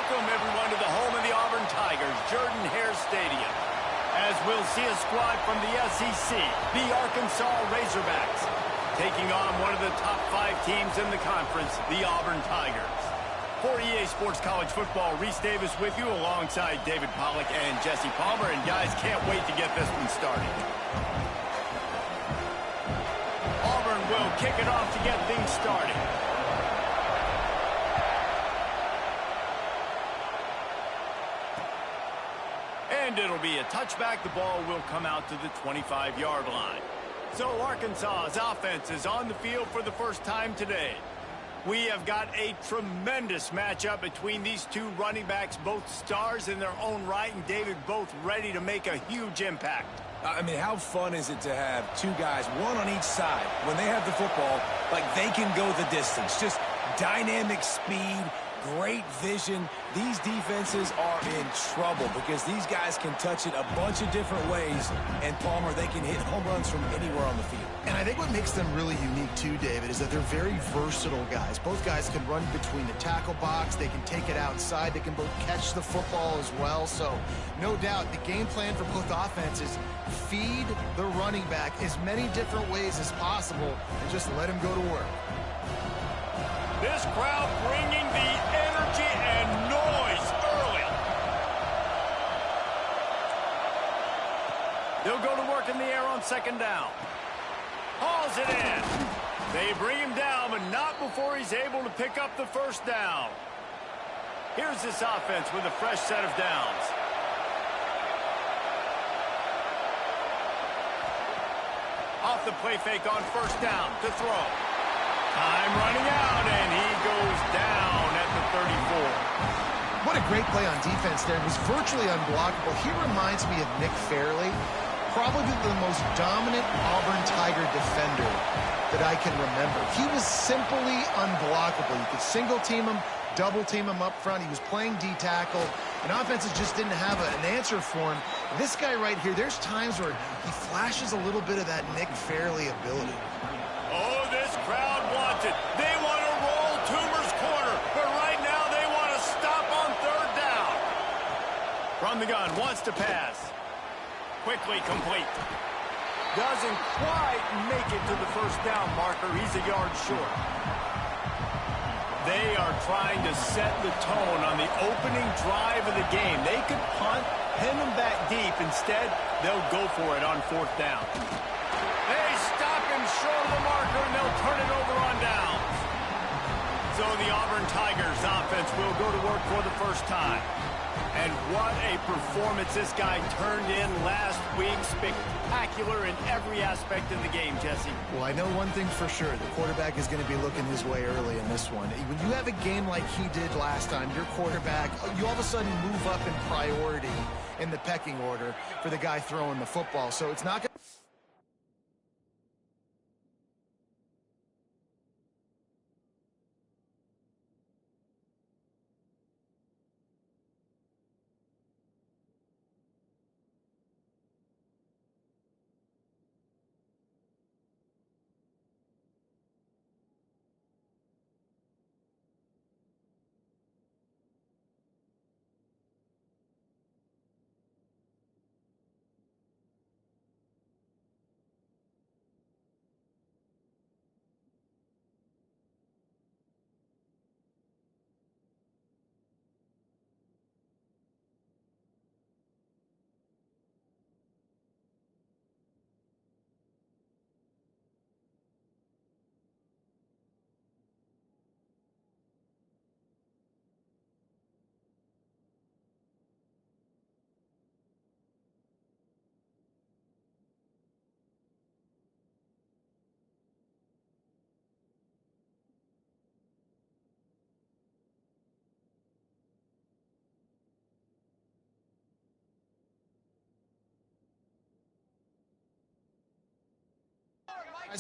Welcome, everyone, to the home of the Auburn Tigers, Jordan-Hare Stadium. As we'll see a squad from the SEC, the Arkansas Razorbacks, taking on one of the top 5 teams in the conference, the Auburn Tigers. For EA Sports College Football, Reese Davis with you alongside David Pollack and Jesse Palmer. And guys, can't wait to get this one started. Auburn will kick it off to get things started. And it'll be a touchback. The ball will come out to the 25-yard line. So Arkansas's offense is on the field for the first time today. We have got a tremendous matchup between these two running backs, both stars in their own right, and David, both ready to make a huge impact. I mean, how fun is it to have two guys, one on each side, when they have the football, like they can go the distance. Just dynamic speed, great vision. These defenses are in trouble because these guys can touch it a bunch of different ways, and Palmer, they can hit home runs from anywhere on the field. And I think what makes them really unique too, David, is that they're very versatile guys. Both guys can run between the tackle box. They can take it outside. They can both catch the football as well. So no doubt the game plan for both offenses, feed the running back as many different ways as possible and just let him go to work. This crowd bringing the energy and noise early. They'll go to work in the air on second down. Hauls it in. They bring him down, but not before he's able to pick up the first down. Here's this offense with a fresh set of downs. Off the play fake on first down to throw. Time running out, and he goes down at the 34. What a great play on defense there. It was virtually unblockable. He reminds me of Nick Fairley, probably the most dominant Auburn Tiger defender that I can remember. He was simply unblockable. You could single team him, double team him up front. He was playing D-tackle, and offenses just didn't have an answer for him. This guy right here, there's times where he flashes a little bit of that Nick Fairley ability. Oh, this crowd wants it. They want to roll Toomer's corner, but right now they want to stop on third down. From the gun, wants to pass. Quickly complete. Doesn't quite make it to the first down marker. He's a yard short. They are trying to set the tone on the opening drive of the game. They could punt, pin them back deep. Instead, they'll go for it on fourth down. They stop him short of the marker, and they'll turn it over on downs. So the Auburn Tigers offense will go to work for the first time. And what a performance this guy turned in last week. Spectacular in every aspect of the game, Jesse. Well, I know one thing for sure. The quarterback is going to be looking his way early in this one. When you have a game like he did last time, your quarterback, you all of a sudden move up in priority in the pecking order for the guy throwing the football. So it's not going to...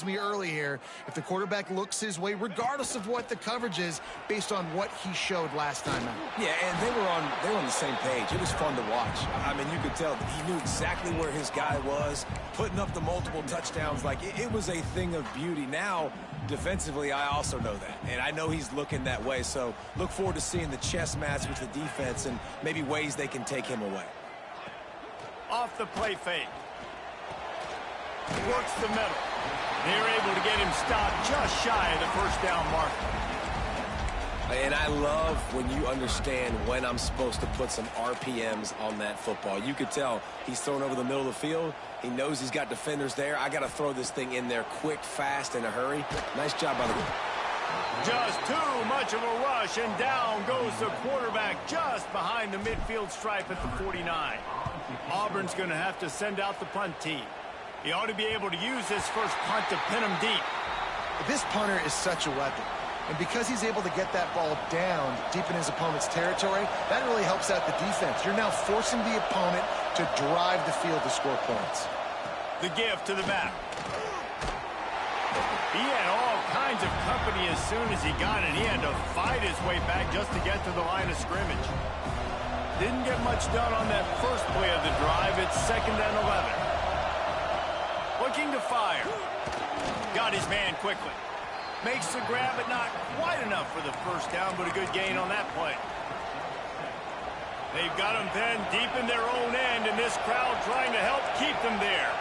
Me early here if the quarterback looks his way, regardless of what the coverage is, based on what he showed last time out. Yeah, and they were on the same page. It was fun to watch. I mean, you could tell that he knew exactly where his guy was, putting up the multiple touchdowns. Like, it was a thing of beauty. Now, defensively, I also know that, and I know he's looking that way. So look forward to seeing the chess match with the defense and maybe ways they can take him away. Off the play fake. Works the middle. They're able to get him stopped just shy of the first down marker. And I love when you understand when I'm supposed to put some RPMs on that football. You could tell he's thrown over the middle of the field. He knows he's got defenders there. I got to throw this thing in there quick, fast, in a hurry. Nice job by the... Just too much of a rush, and down goes the quarterback just behind the midfield stripe at the 49. Auburn's going to have to send out the punt team. He ought to be able to use this first punt to pin him deep. This punter is such a weapon. And because he's able to get that ball down deep in his opponent's territory, that really helps out the defense. You're now forcing the opponent to drive the field to score points. The give to the back. He had all kinds of company as soon as he got it. He had to fight his way back just to get to the line of scrimmage. Didn't get much done on that first play of the drive. It's 2nd and 11. Looking to fire. Got his man quickly. Makes the grab, but not quite enough for the first down, but a good gain on that play. They've got him then deep in their own end, and this crowd trying to help keep them there.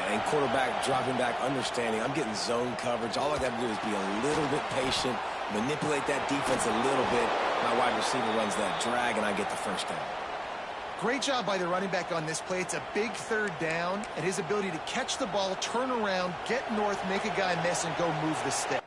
And quarterback dropping back, understanding I'm getting zone coverage. All I got to do is be a little bit patient, manipulate that defense a little bit. My wide receiver runs that drag, and I get the first down. Great job by the running back on this play. It's a big 3rd down, and his ability to catch the ball, turn around, get north, make a guy miss, and go move the stick.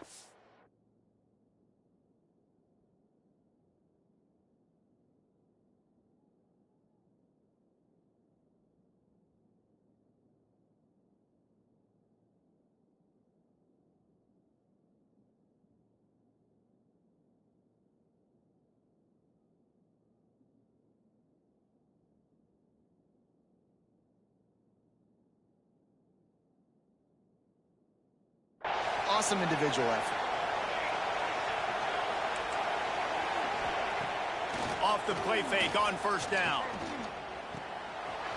Awesome individual effort. Off the play fake on first down.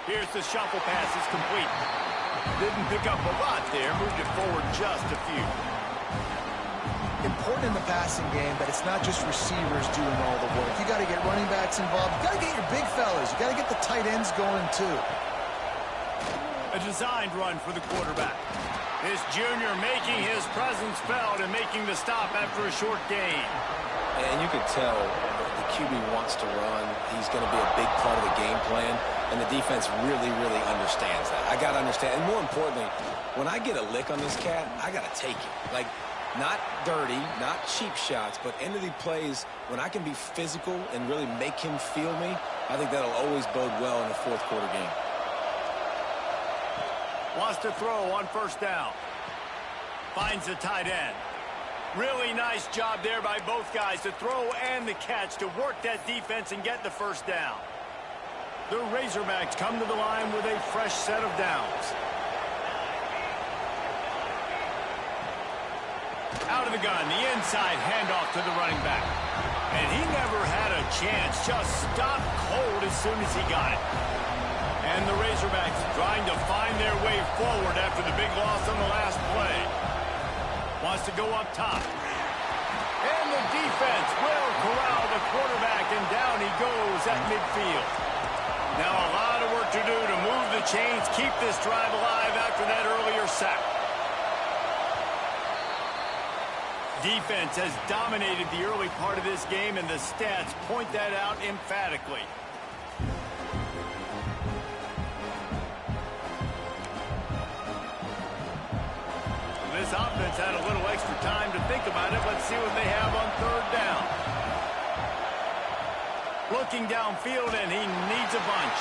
Here's the shuffle pass. It's complete. Didn't pick up a lot there. Moved it forward just a few. Important in the passing game, but it's not just receivers doing all the work. You got to get running backs involved. You got to get your big fellas. You got to get the tight ends going too. A designed run for the quarterback. This junior making his presence felt and making the stop after a short gain. And you could tell the QB wants to run. He's going to be a big part of the game plan, and the defense really, really understands that. I got to understand, and more importantly, when I get a lick on this cat, I got to take it. Like, not dirty, not cheap shots, but end of the plays, when I can be physical and really make him feel me, I think that'll always bode well in a fourth quarter game. Wants to throw on first down. Finds the tight end. Really nice job there by both guys to throw and the catch to work that defense and get the first down. The Razorbacks come to the line with a fresh set of downs. Out of the gun, the inside handoff to the running back. And he never had a chance, just stopped cold as soon as he got it. And the Razorbacks trying to find their way forward after the big loss on the last play. Wants to go up top. And the defense will corral the quarterback, and down he goes at midfield. Now a lot of work to do to move the chains, keep this drive alive after that earlier sack. Defense has dominated the early part of this game, and the stats point that out emphatically. This offense had a little extra time to think about it. Let's see what they have on third down. Looking downfield, and he needs a bunch.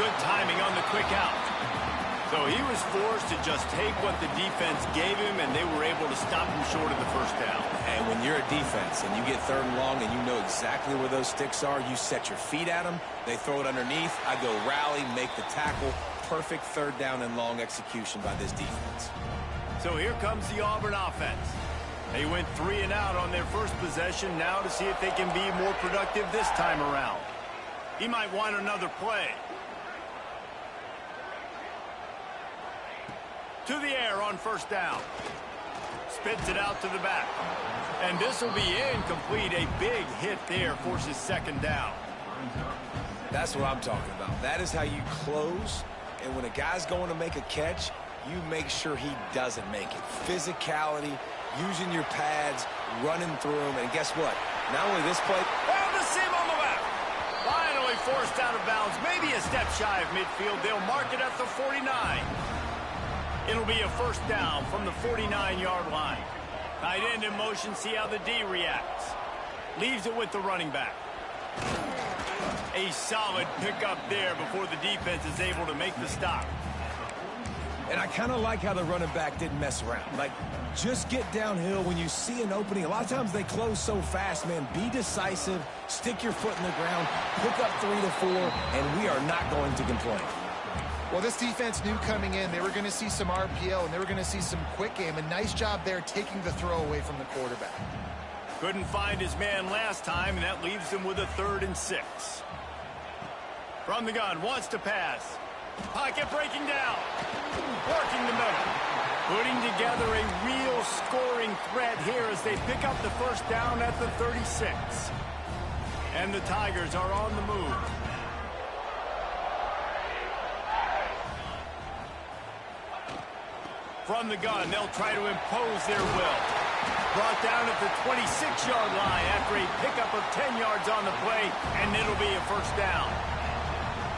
Good timing on the quick out. So he was forced to just take what the defense gave him, and they were able to stop him short of the first down. And when you're a defense and you get 3rd and long and you know exactly where those sticks are, you set your feet at them, they throw it underneath, I go rally, make the tackle. Perfect 3rd down and long execution by this defense. So here comes the Auburn offense. They went 3 and out on their first possession. Now to see if they can be more productive this time around. He might want another play. To the air on first down. Spits it out to the back. And this will be incomplete. A big hit there forces second down. That's what I'm talking about. That is how you close. And when a guy's going to make a catch, you make sure he doesn't make it. Physicality, using your pads, running through them. And guess what? Not only this play. Found the seam on the left. Finally forced out of bounds. Maybe a step shy of midfield. They'll mark it at the 49. It'll be a first down from the 49-yard line. Tight end in motion, see how the D reacts. Leaves it with the running back. A solid pickup there before the defense is able to make the stop. And I kind of like how the running back didn't mess around. Like, just get downhill when you see an opening. A lot of times they close so fast, man. Be decisive, stick your foot in the ground, pick up 3 to 4, and we are not going to complain. Well, this defense knew coming in they were going to see some RPO and they were going to see some quick game. A nice job there taking the throw away from the quarterback. Couldn't find his man last time, and that leaves him with a 3rd and 6. From the gun, wants to pass. Pocket breaking down. Working the middle. Putting together a real scoring threat here as they pick up the first down at the 36. And the Tigers are on the move. From the gun, they'll try to impose their will. Brought down at the 26-yard line after a pickup of 10 yards on the play, and it'll be a first down.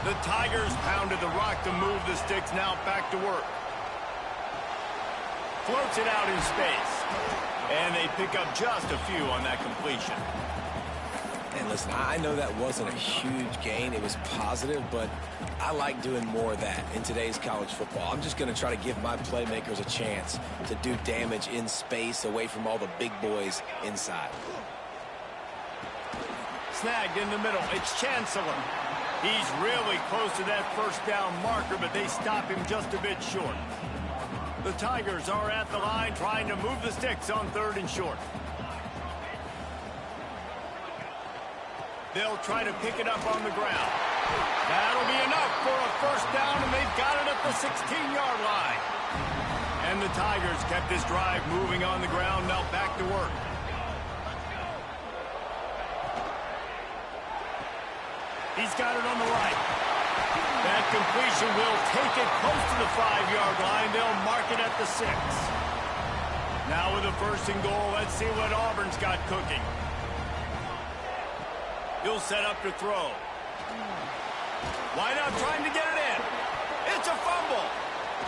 The Tigers pounded the rock to move the sticks, now back to work. Floats it out in space. And they pick up just a few on that completion. And listen, I know that wasn't a huge gain. It was positive, but I like doing more of that in today's college football. I'm just going to try to give my playmakers a chance to do damage in space away from all the big boys inside. Snagged in the middle. It's Chancellor. He's really close to that first down marker, but they stop him just a bit short. The Tigers are at the line trying to move the sticks on 3rd and short. They'll try to pick it up on the ground. That'll be enough for a first down, and they've got it at the 16-yard line. And the Tigers kept this drive moving on the ground, now back to work. He's got it on the right. That completion will take it close to the 5-yard line. They'll mark it at the 6. Now with a 1st and goal, let's see what Auburn's got cooking. He'll set up to throw. Wide out trying to get it in. It's a fumble.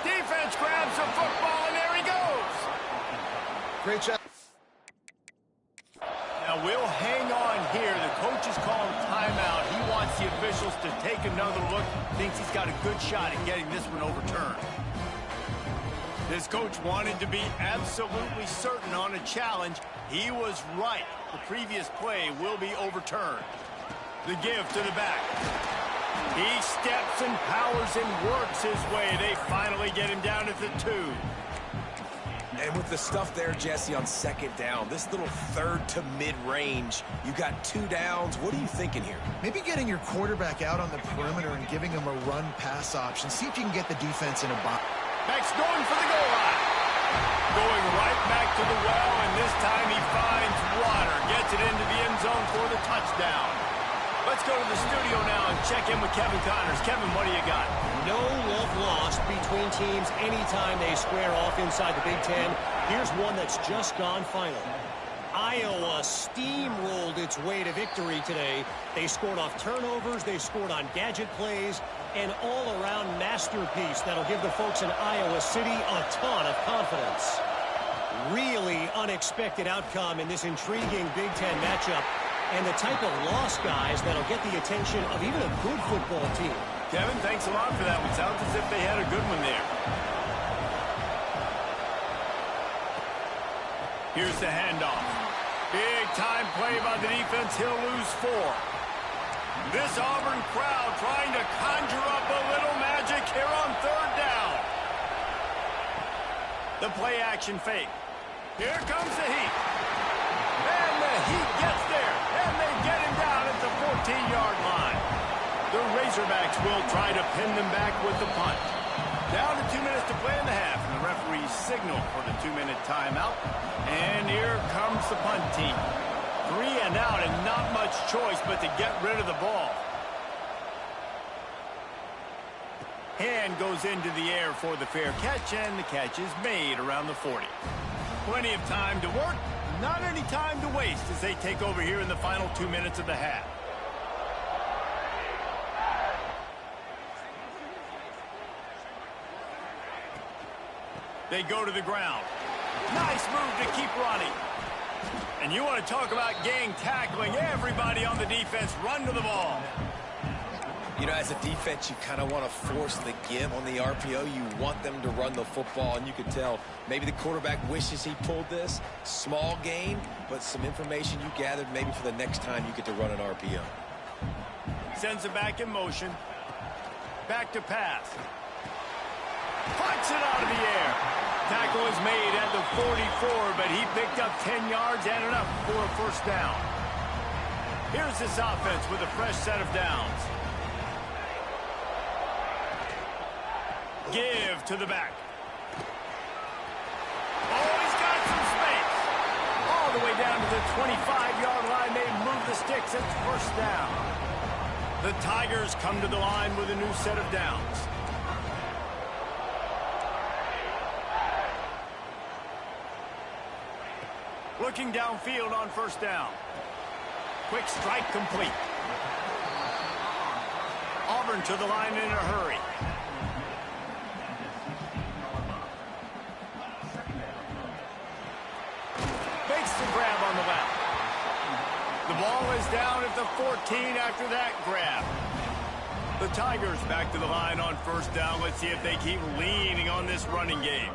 Defense grabs the football, and there he goes. Great job. Now we'll hang on here. The coach is calling timeout. He wants the officials to take another look. Thinks he's got a good shot at getting this one overturned. This coach wanted to be absolutely certain on a challenge. He was right. The previous play will be overturned. The give to the back. He steps and powers and works his way. They finally get him down at the 2. And with the stuff there, Jesse, on 2nd down, this little 3rd to mid-range, you got 2 downs. What are you thinking here? Maybe getting your quarterback out on the perimeter and giving him a run-pass option. See if you can get the defense in a box. Beck's going for the goal line. Going right back to the well, and this time he finds water. Gets it into the end zone for the touchdown. Let's go to the studio now and check in with Kevin Connors. Kevin, what do you got? No love lost between teams anytime they square off inside the Big Ten. Here's one that's just gone final. Iowa steamrolled its way to victory today. They scored off turnovers, they scored on gadget plays, an all-around masterpiece that'll give the folks in Iowa City a ton of confidence. Really unexpected outcome in this intriguing Big Ten matchup, and the type of loss, guys, that'll get the attention of even a good football team. Kevin, thanks a lot for that one. Sounds as if they had a good one there. Here's the handoff. Big-time play by the defense. He'll lose 4. This Auburn crowd trying to conjure up a little magic here on 3rd down. The play action fake. Here comes the Heat. And the Heat gets there. And they get him down at the 14-yard line. The Razorbacks will try to pin them back with the punt. Down to 2 minutes to play in the half. And the referees signal for the 2-minute timeout. And here comes the punt team. 3 and out and not much choice but to get rid of the ball. Hand goes into the air for the fair catch, and the catch is made around the 40. Plenty of time to work, not any time to waste as they take over here in the final 2 minutes of the half. They go to the ground. Nice move to keep running. And you want to talk about gang tackling. Everybody on the defense run to the ball. You know, as a defense, you kind of want to force the give on the RPO. You want them to run the football, and you can tell maybe the quarterback wishes he pulled this. Small gain, but some information you gathered maybe for the next time you get to run an RPO. Sends it back in motion. Back to pass. Puts it out of the air. Tackle is made at the 44, but he picked up 10 yards and enough for a first down. Here's this offense with a fresh set of downs. Give to the back. Oh, he's got some space. All the way down to the 25-yard line. They move the sticks. It's first down. The Tigers come to the line with a new set of downs. Looking downfield on first down. Quick strike complete. Auburn to the line in a hurry. Makes the grab on the left. The ball is down at the 14 after that grab. The Tigers back to the line on first down. Let's see if they keep leaning on this running game.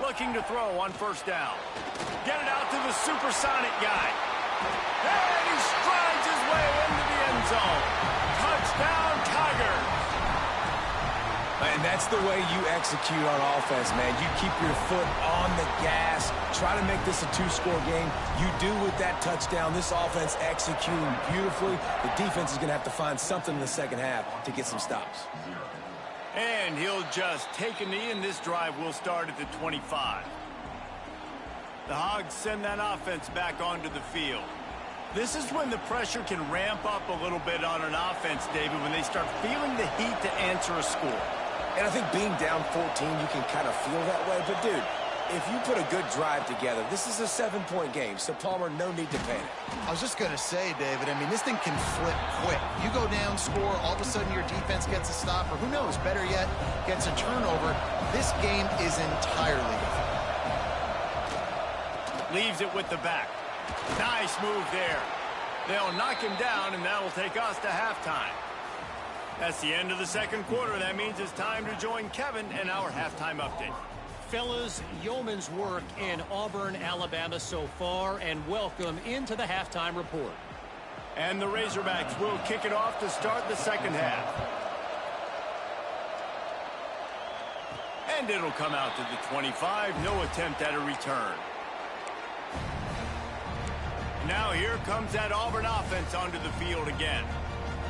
Looking to throw on first down. Get it out to the supersonic guy. And he strides his way into the end zone. Touchdown, Tigers. And that's the way you execute on offense, man. You keep your foot on the gas. Try to make this a two-score game. You do with that touchdown. This offense executing beautifully. The defense is going to have to find something in the second half to get some stops. And he'll just take a knee, and this drive will start at the 25. The Hogs send that offense back onto the field. This is when the pressure can ramp up a little bit on an offense, David, when they start feeling the heat to answer a score. And I think being down 14, you can kind of feel that way. But, dude, if you put a good drive together, this is a 7-point game. So, Palmer, no need to panic. I was just going to say, David, I mean, this thing can flip quick. You go down, score, all of a sudden your defense gets a stop, or who knows, better yet, gets a turnover. This game is entirely different. Leaves it with the back. Nice move there. They'll knock him down, and that'll take us to halftime. That's the end of the second quarter. That means it's time to join Kevin in our halftime update. Fellas, yeoman's work in Auburn, Alabama so far, and welcome into the halftime report. And the Razorbacks will kick it off to start the second half. And it'll come out to the 25. No attempt at a return. Now here comes that Auburn offense onto the field again.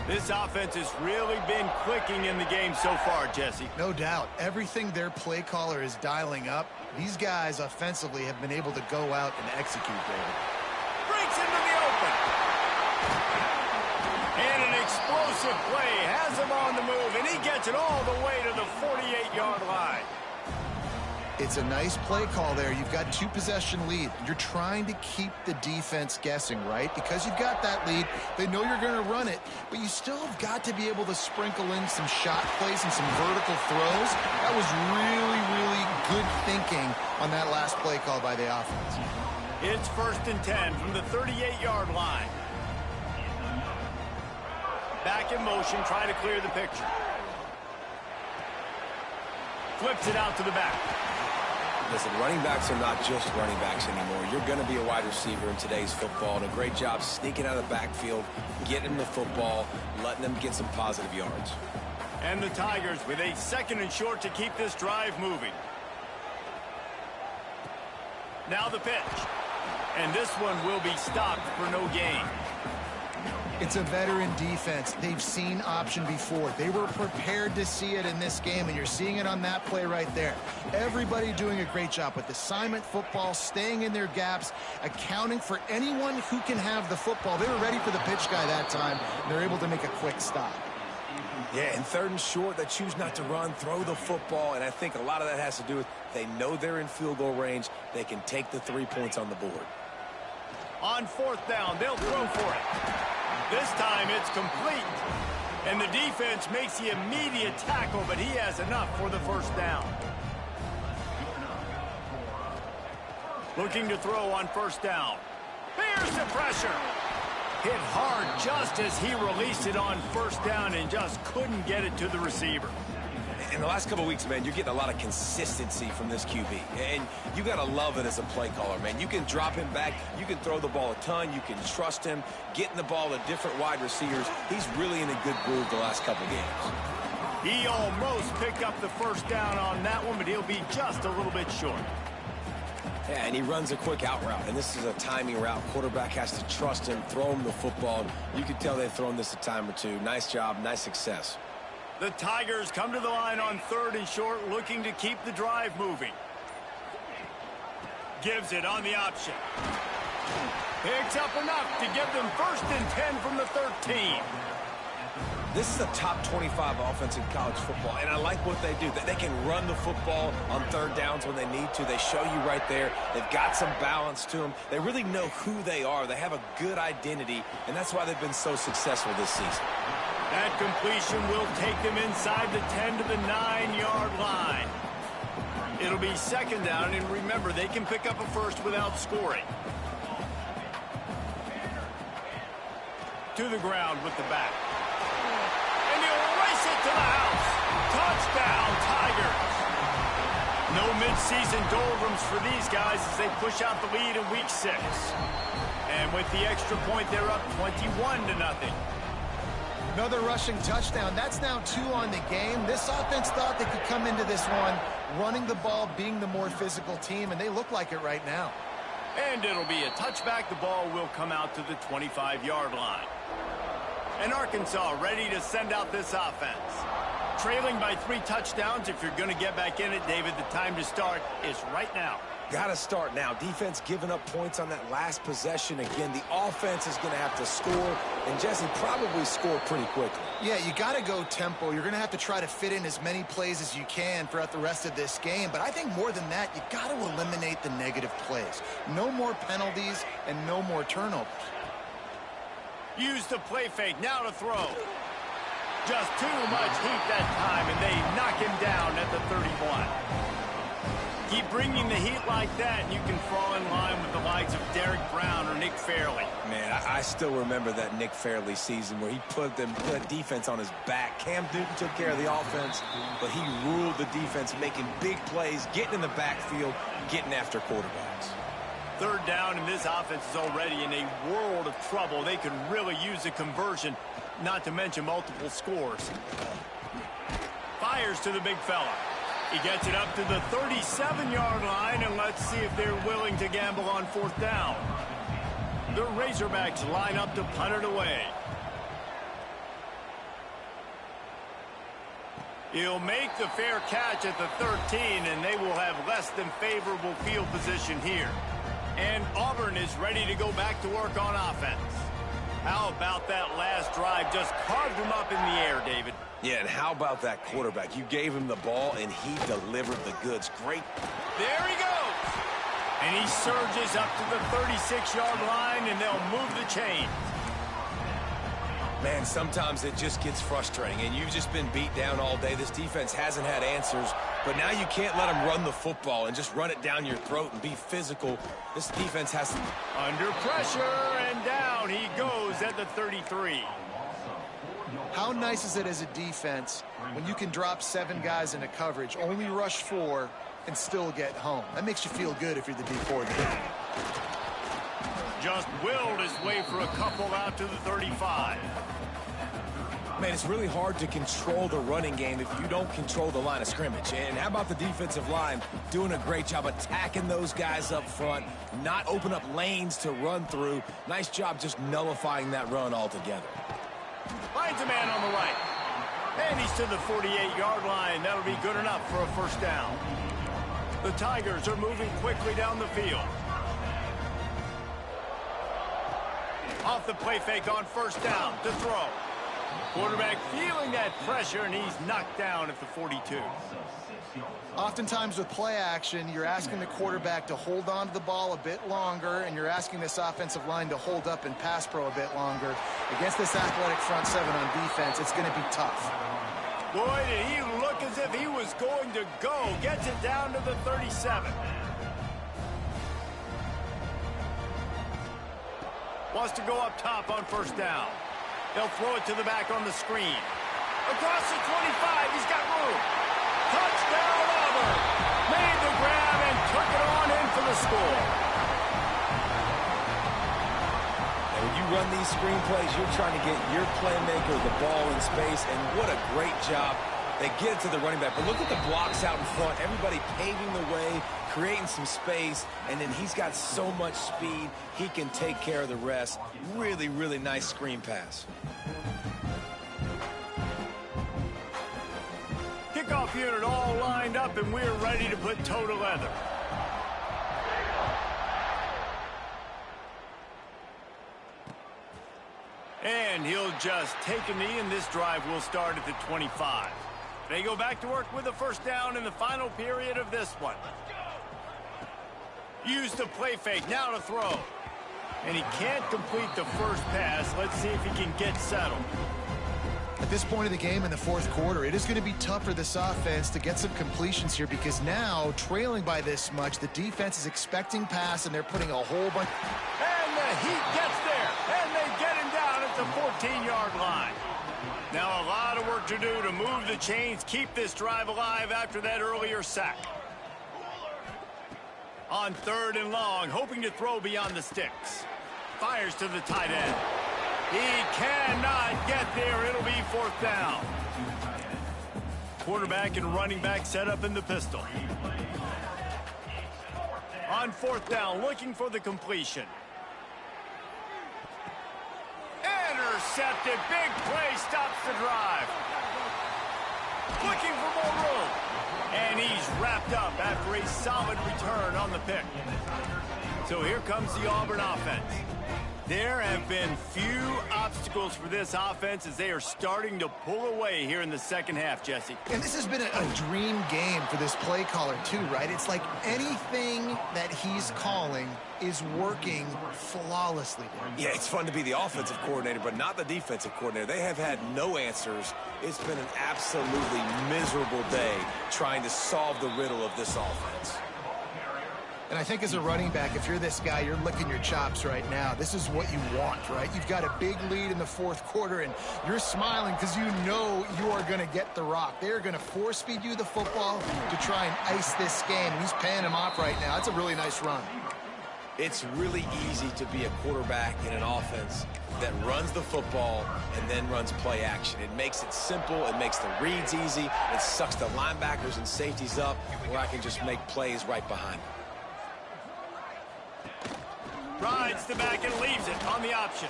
This offense has really been clicking in the game so far, Jesse. No doubt. Everything their play caller is dialing up, these guys offensively have been able to go out and execute, David. Breaks into the open. And an explosive play has him on the move, and he gets it all the way to the 48-yard line. It's a nice play call there. You've got 2-possession lead. You're trying to keep the defense guessing, right? Because you've got that lead. They know you're going to run it, but you still have got to be able to sprinkle in some shot plays and some vertical throws. That was really, really good thinking on that last play call by the offense. It's 1st and 10 from the 38-yard line. Back in motion, trying to clear the picture. Flips it out to the back. Listen, running backs are not just running backs anymore. You're going to be a wide receiver in today's football, and a great job sneaking out of the backfield, getting the football, letting them get some positive yards. And the Tigers with a 2nd and short to keep this drive moving. Now the pitch. And this one will be stopped for no gain. It's a veteran defense. They've seen option before. They were prepared to see it in this game, and you're seeing it on that play right there. Everybody doing a great job with assignment football, staying in their gaps, accounting for anyone who can have the football. They were ready for the pitch guy that time, and they're able to make a quick stop. Yeah, in 3rd and short, they choose not to run, throw the football, and I think a lot of that has to do with they know they're in field goal range. They can take the 3 points on the board. On 4th down, they'll throw for it. This time it's complete. And the defense makes the immediate tackle, but he has enough for the 1st down. Looking to throw on 1st down. Here's the pressure. Hit hard just as he released it on 1st down and just couldn't get it to the receiver. In the last couple of weeks, man, you're getting a lot of consistency from this QB. And you got to love it as a play caller, man. You can drop him back. You can throw the ball a ton. You can trust him, getting the ball to different wide receivers. He's really in a good groove the last couple of games. He almost picked up the 1st down on that one, but he'll be just a little bit short. Yeah, and he runs a quick out route, and this is a timing route. Quarterback has to trust him, throw him the football. You can tell they've thrown this a time or two. Nice job, nice success. The Tigers come to the line on 3rd and short, looking to keep the drive moving. Gives it on the option. Picks up enough to give them 1st and 10 from the 13. This is a top 25 offense in college football, and I like what they do. They can run the football on 3rd downs when they need to. They show you right there. They've got some balance to them. They really know who they are. They have a good identity, and that's why they've been so successful this season. That completion will take them inside the 10 to the 9-yard line. It'll be 2nd down, and remember, they can pick up a 1st without scoring. To the ground with the back. And he'll race it to the house. Touchdown, Tigers. No midseason doldrums for these guys as they push out the lead in Week 6. And with the extra point, they're up 21-0. Another rushing touchdown. That's now 2 on the game. This offense thought they could come into this one running the ball, being the more physical team, and they look like it right now. And it'll be a touchback. The ball will come out to the 25-yard line. And Arkansas ready to send out this offense. Trailing by 3 touchdowns. If you're going to get back in it, David, the time to start is right now. Got to start now. Defense giving up points on that last possession. Again, the offense is going to have to score, and Jesse probably score pretty quickly. Yeah, you got to go tempo. You're going to have to try to fit in as many plays as you can throughout the rest of this game. But I think more than that, you got to eliminate the negative plays. No more penalties and no more turnovers. Use the play fake. Now to throw. Just too much heat that time, and they knock him down at the 31. Keep bringing the heat like that, and you can fall in line with the likes of Derek Brown or Nick Fairley. Man, I still remember that Nick Fairley season where he put defense on his back. Cam Newton took care of the offense, but he ruled the defense, making big plays, getting in the backfield, getting after quarterbacks. 3rd down, and this offense is already in a world of trouble. They could really use a conversion, not to mention multiple scores. Fires to the big fella. He gets it up to the 37-yard line, and let's see if they're willing to gamble on 4th down. The Razorbacks line up to punt it away. He'll make the fair catch at the 13, and they will have less than favorable field position here. And Auburn is ready to go back to work on offense. How about that last drive? Just carved him up in the air, David. Yeah, and how about that quarterback? You gave him the ball, and he delivered the goods. Great. There he goes. And he surges up to the 36-yard line, and they'll move the chains. Man, sometimes it just gets frustrating, and you've just been beat down all day. This defense hasn't had answers, but now you can't let them run the football and just run it down your throat and be physical. This defense has to... Under pressure, and down he goes at the 33. How nice is it as a defense when you can drop 7 guys into coverage, only rush 4, and still get home? That makes you feel good if you're the D coordinator. Just willed his way for a couple out to the 35. Man, it's really hard to control the running game if you don't control the line of scrimmage. And how about the defensive line doing a great job attacking those guys up front, not open up lanes to run through. Nice job just nullifying that run altogether. Finds a man on the right. And he's to the 48-yard line. That'll be good enough for a first down. The Tigers are moving quickly down the field. Off the play fake on first down to throw. Quarterback feeling that pressure, and he's knocked down at the 42. Oftentimes with play action, you're asking the quarterback to hold on to the ball a bit longer, and you're asking this offensive line to hold up in pass pro a bit longer. Against this athletic front seven on defense, it's going to be tough. Boy, did he look as if he was going to go. Gets it down to the 37. Wants to go up top on first down. They'll throw it to the back on the screen. Across the 25, he's got room. Touchdown, Auburn. Made the grab and took it on in for the score. And when you run these screen plays, you're trying to get your playmaker the ball in space, and what a great job. They get it to the running back, but look at the blocks out in front. Everybody paving the way, creating some space, and then he's got so much speed, he can take care of the rest. Really, really nice screen pass. Kickoff unit all lined up, and we're ready to put toe to leather. And he'll just take a knee, and this drive will start at the 25. They go back to work with a first down in the final period of this one. Use the play fake, now to throw. And he can't complete the first pass. Let's see if he can get settled. At this point of the game in the fourth quarter, it is going to be tough for this offense to get some completions here because now, trailing by this much, the defense is expecting pass, and they're putting a whole bunch. And the heat gets there, and they get him down at the 14-yard line. Now a lot of work to do to move the chains, keep this drive alive after that earlier sack. On third and long, hoping to throw beyond the sticks. Fires to the tight end. He cannot get there. It'll be fourth down. Quarterback and running back set up in the pistol. On fourth down, looking for the completion. Intercepted. Big play stops the drive. Looking for more room. And he's wrapped up after a solid return on the pick. So here comes the Auburn offense. There have been few obstacles for this offense as they are starting to pull away here in the second half, Jesse. And this has been a dream game for this play caller too, right? It's like anything that he's calling is working flawlessly. Yeah, it's fun to be the offensive coordinator, but not the defensive coordinator. They have had no answers. It's been an absolutely miserable day trying to solve the riddle of this offense. And I think as a running back, if you're this guy, you're licking your chops right now. This is what you want, right? You've got a big lead in the fourth quarter, and you're smiling because you know you are going to get the rock. They're going to force-feed you the football to try and ice this game. He's paying him off right now. That's a really nice run. It's really easy to be a quarterback in an offense that runs the football and then runs play action. It makes it simple. It makes the reads easy. It sucks the linebackers and safeties up where I can just make plays right behind them. Rides the back and leaves it on the option.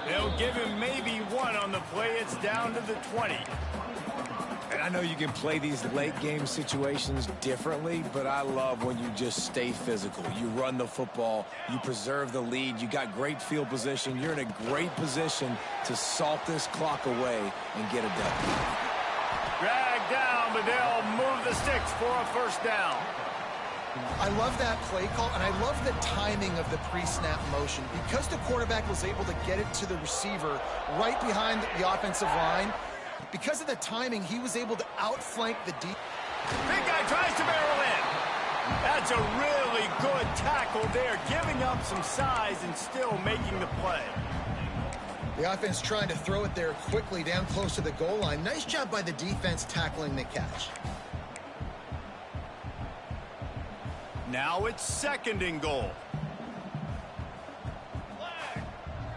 They'll give him maybe one on the play. It's down to the 20. And I know you can play these late game situations differently, but I love when you just stay physical. You run the football, you preserve the lead, you got great field position. You're in a great position to salt this clock away and get a W. Dragged down, but they'll move the sticks for a first down. I love that play call, and I love the timing of the pre-snap motion. Because the quarterback was able to get it to the receiver right behind the offensive line, because of the timing, he was able to outflank the deep. Big guy tries to barrel in. That's a really good tackle there, giving up some size and still making the play. The offense trying to throw it there quickly down close to the goal line. Nice job by the defense tackling the catch. Now it's second and goal.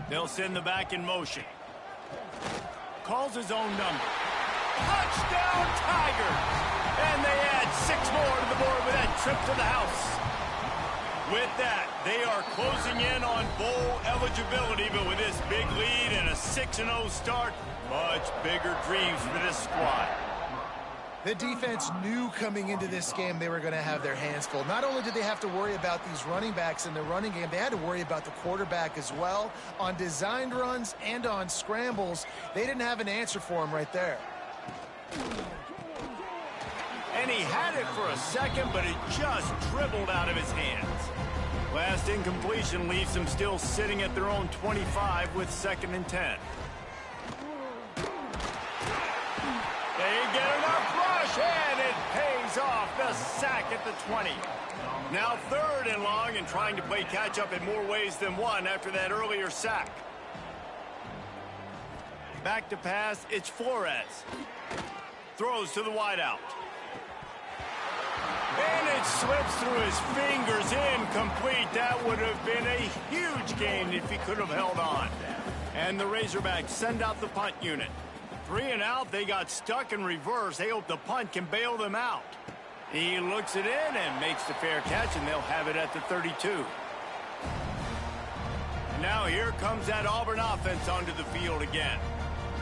They'll send the back in motion. calls his own number. Touchdown, Tigers! And they add 6 more to the board with that trip to the house. With that, they are closing in on bowl eligibility, but with this big lead and a 6-0 start, much bigger dreams for this squad. The defense knew coming into this game they were going to have their hands full. Not only did they have to worry about these running backs in the running game, they had to worry about the quarterback as well. On designed runs and on scrambles, they didn't have an answer for him right there. And he had it for a second, but it just dribbled out of his hands. Last incompletion leaves them still sitting at their own 25 with 2nd and 10. They get enough rush, and it pays off. The sack at the 20. Now 3rd and long, and trying to play catch-up in more ways than one after that earlier sack. Back to pass, it's Flores. Throws to the wideout. And it slips through his fingers, incomplete. That would have been a huge gain if he could have held on. And the Razorbacks send out the punt unit. 3 and out, they got stuck in reverse. They hope the punt can bail them out. He looks it in and makes the fair catch, and they'll have it at the 32. And now here comes that Auburn offense onto the field again.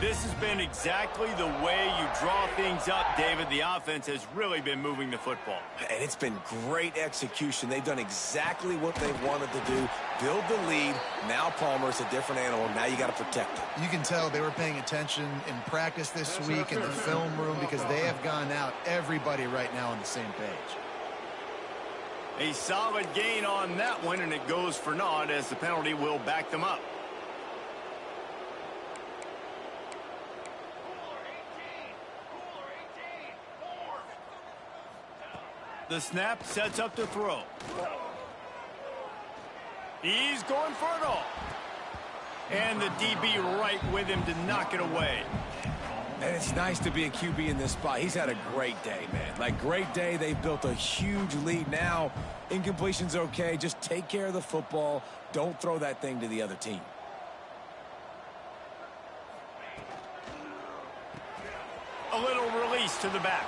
This has been exactly the way you draw things up, David. The offense has really been moving the football. And it's been great execution. They've done exactly what they wanted to do. Build the lead. Now Palmer's a different animal. Now you got to protect him. You can tell they were paying attention in practice this week in the film room because they have gone out, everybody right now on the same page. A solid gain on that one, and it goes for naught as the penalty will back them up. The snap sets up to throw. He's going for it all. And the DB right with him to knock it away. And it's nice to be a QB in this spot. He's had a great day, man. Like, great day. They've built a huge lead. Now, incompletion's okay. Just take care of the football. Don't throw that thing to the other team. A little release to the back.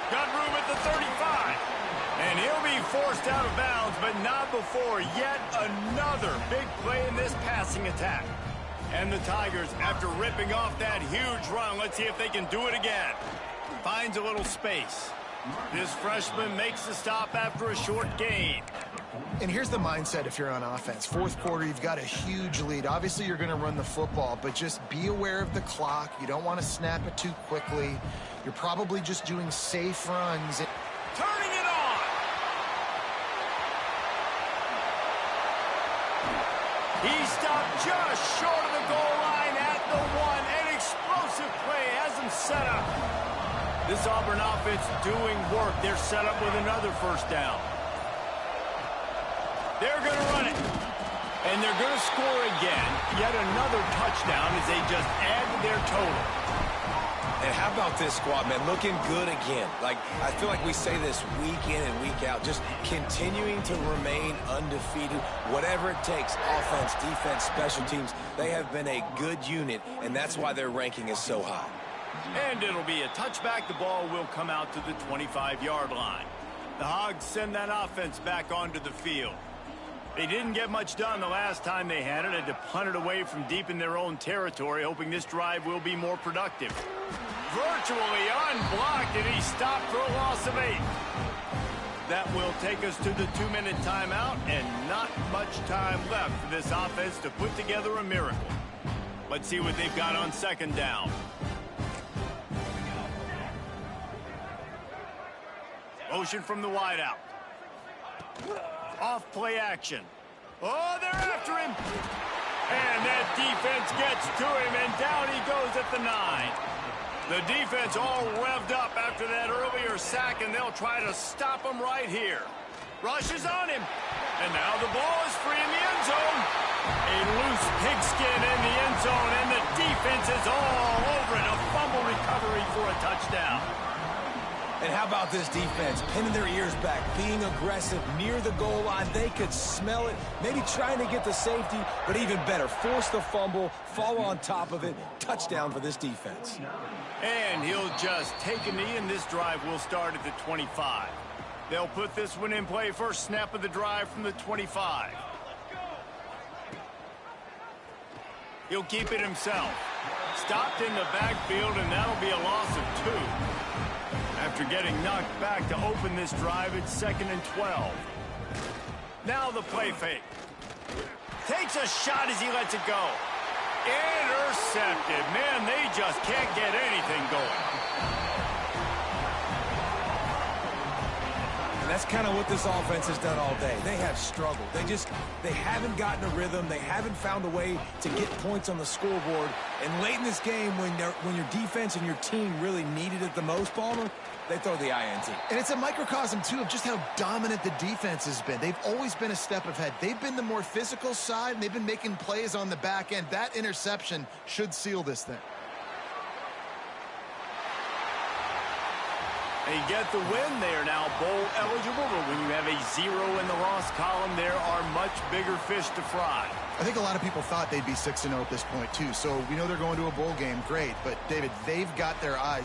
Got room at the 35. And he'll be forced out of bounds, but not before yet another big play in this passing attack. And the Tigers, after ripping off that huge run, let's see if they can do it again. Finds a little space. This freshman makes the stop after a short gain. And here's the mindset if you're on offense. 4th quarter, you've got a huge lead. Obviously, you're going to run the football, but just be aware of the clock. You don't want to snap it too quickly. You're probably just doing safe runs. Turning it on! He stopped just short of the goal line at the 1. An explosive play has him set up. This Auburn offense doing work. They're set up with another 1st down. They're going to run it. And they're going to score again. Yet another touchdown as they just add to their total. And how about this squad, man? Looking good again. Like, I feel like we say this week in and week out. Just continuing to remain undefeated. Whatever it takes, offense, defense, special teams, they have been a good unit, and that's why their ranking is so high. And it'll be a touchback. The ball will come out to the 25-yard line. The Hogs send that offense back onto the field. They didn't get much done the last time they had it. Had to punt it away from deep in their own territory, hoping this drive will be more productive. Virtually unblocked, and he stopped for a loss of 8. That will take us to the 2-minute timeout, and not much time left for this offense to put together a miracle. Let's see what they've got on 2nd down. Motion from the wideout. Off play action. Oh, they're after him. And that defense gets to him, and down he goes at the 9. The defense all revved up after that earlier sack, and they'll try to stop him right here. Rushes on him. And now the ball is free in the end zone. A loose pigskin in the end zone, and the defense is all over it. A fumble recovery for a touchdown. And how about this defense? Pinning their ears back, being aggressive near the goal line. They could smell it, maybe trying to get the safety, but even better, force the fumble, fall on top of it. Touchdown for this defense. And he'll just take a knee, and this drive will start at the 25. They'll put this one in play first snap of the drive from the 25. He'll keep it himself. Stopped in the backfield, and that'll be a loss of 2. After getting knocked back to open this drive, it's 2nd and 12. Now the play fake. Takes a shot as he lets it go. Intercepted. Man, they just can't get anything going. And that's kind of what this offense has done all day. They have struggled. They haven't gotten a rhythm. They haven't found a way to get points on the scoreboard. And late in this game, when your defense and your team really needed it the most, Palmer, they throw the INT. And it's a microcosm, too, of just how dominant the defense has been. They've always been a step ahead. They've been the more physical side, and they've been making plays on the back end. That interception should seal this thing. They get the win. They are now bowl eligible, but when you have a 0 in the loss column, there are much bigger fish to fry. I think a lot of people thought they'd be 6-0 at this point, too. So we know they're going to a bowl game. Great. But, David, they've got their eyes